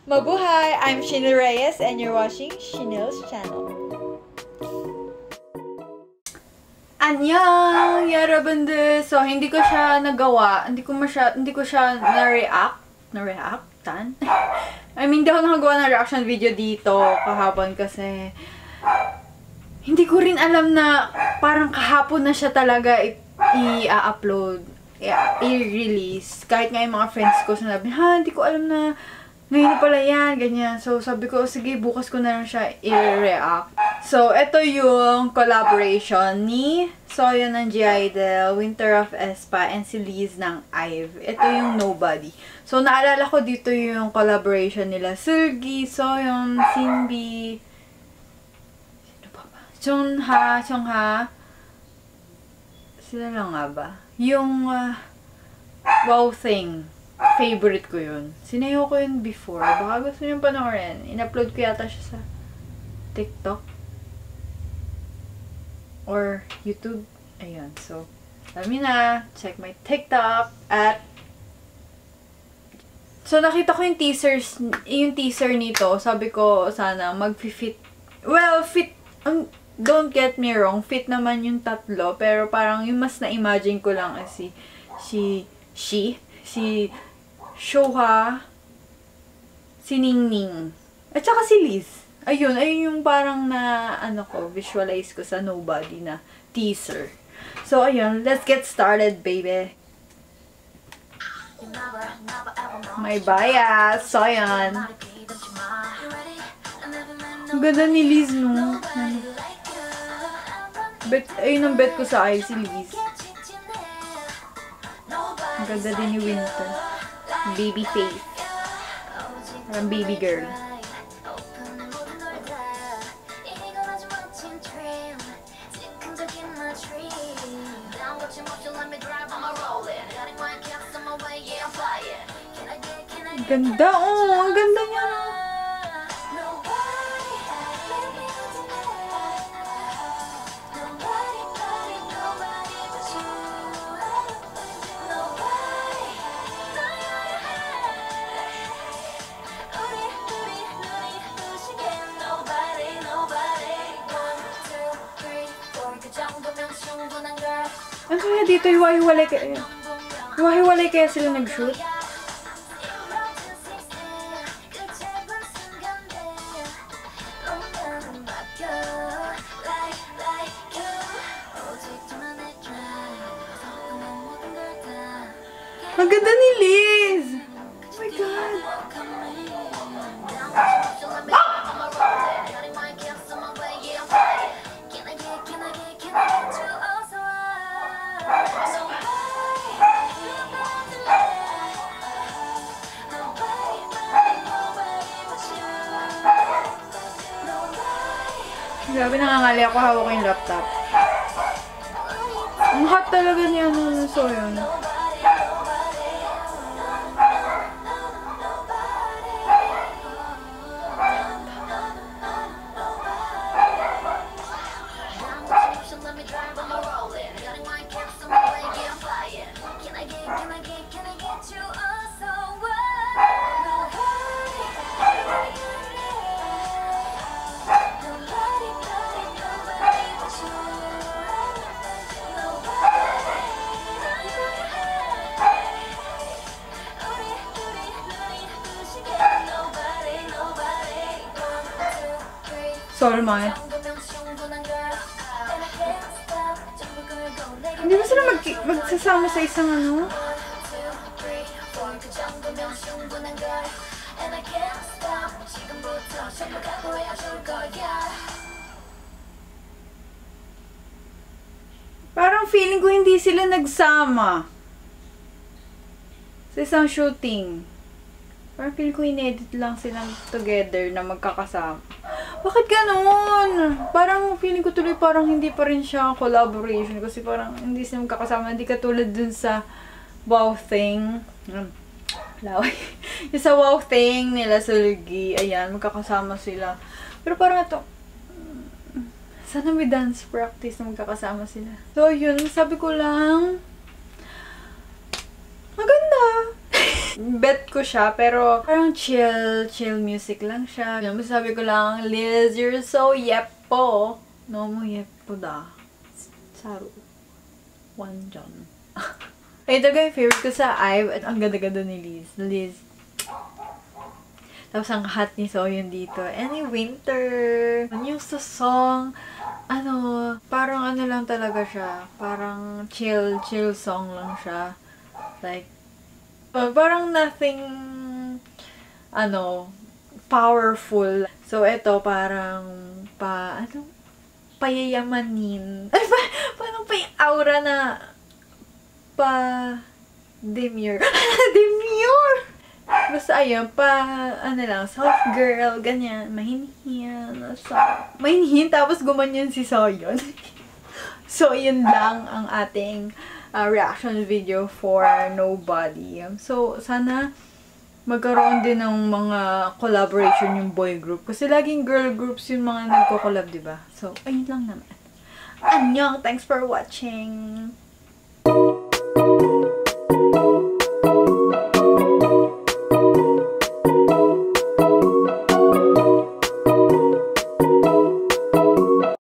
Mabuhay! I'm Shinil Reyes and you're watching Shinil's channel. Annyeong! Yarabandu! So, hindi ko siya nagawa. Hindi ko siya na-reactan? I mean, hindi ako nakagawa ng reaction video dito kahapon kasi hindi ko rin alam na parang kahapon na siya talaga i-upload, i-release. Kahit nga yung mga friends ko sinabi, hindi ko alam na ngayon na pala yan, ganyan. So, sabi ko, sige, bukas ko na lang siya i-react. So, ito yung collaboration ni Soyeon ng G-Idol, Winter of aespa, and si Liz ng IVE. Ito yung Nobody. So, naalala ko dito yung collaboration nila. Seulgi, Soyeon, Sinbi, sino pa ba? Chungha. Sila lang nga ba? Yung Wow Thing. Favorite ko yun. Sinayaw ko yun before. Baka gusto nyo panoorin. In-upload ko yata siya sa TikTok. Or YouTube. Ayun. So, alam niyo na. Check my TikTok at so, nakita ko yung teaser nito. Sabi ko, sana mag-fit. Well, fit. Don't get me wrong. Fit naman yung tatlo. Pero parang yung mas na-imagine ko lang si Shoha, si Ningning, at saka si Liz. Ayun yung parang visualize ko sa Nobody na teaser. So, ayun, let's get started, baby. May bias. So, ayan. Ang ganda ni Liz, no? Ayun ang bet ko sa si Liz. Ang ganda din ni Winter. Baby face. Parang baby girl. Ganda, ang ganda niya. Ano kaya dito, hiwa-hiwalay kaya sila nag-shoot? Ang ganda ni Liz! Oh my God! Grabe, nangangali ako, hawak ko yung laptop. Ang hot talaga niya nung Soyeon. Solmay. Hindi ba sila magsasama sa isang ano? Parang feeling ko hindi sila nagsama sa isang shooting. Parang feeling ko in-edit lang silang together na magkakasama. Bakit ganon? Parang feeling ko tuloy parang hindi pa rin siya collaboration kasi parang hindi sila magkakasama. Hindi katulad dun sa Wow Thing. Laway. Yung sa Wow Thing nila Seulgi. Ayan, magkakasama sila. Pero parang ito, sana may dance practice na magkakasama sila. So, yun. Sabi ko lang, maganda. Bet ko siya, pero parang chill music lang siya. Sabi ko lang, Liz, you're so yepo. No mo yepo da. Saru. Wanjan. Ito guys, favorite ko sa IVE. At ang ganda-ganda ni Liz. Liz. Tapos ang hot ni Soyeon dito. Any winter. Yung sa song, parang lang talaga siya. Parang chill song lang siya. Like, parang nothing, powerful. So, ito parang, payayamanin. Parang aura na, demure. Demure! Basta ayun, soft girl, ganyan, mahinihin, mahinihin, tapos gumanyan si Soyeon. So, yun lang ang ating reaction video for Nobody. So, sana magkaroon din ng mga collaboration yung boy group. Kasi laging girl groups yung mga nagko-collab, diba? So, ayun lang naman. Annyeong! Thanks for watching!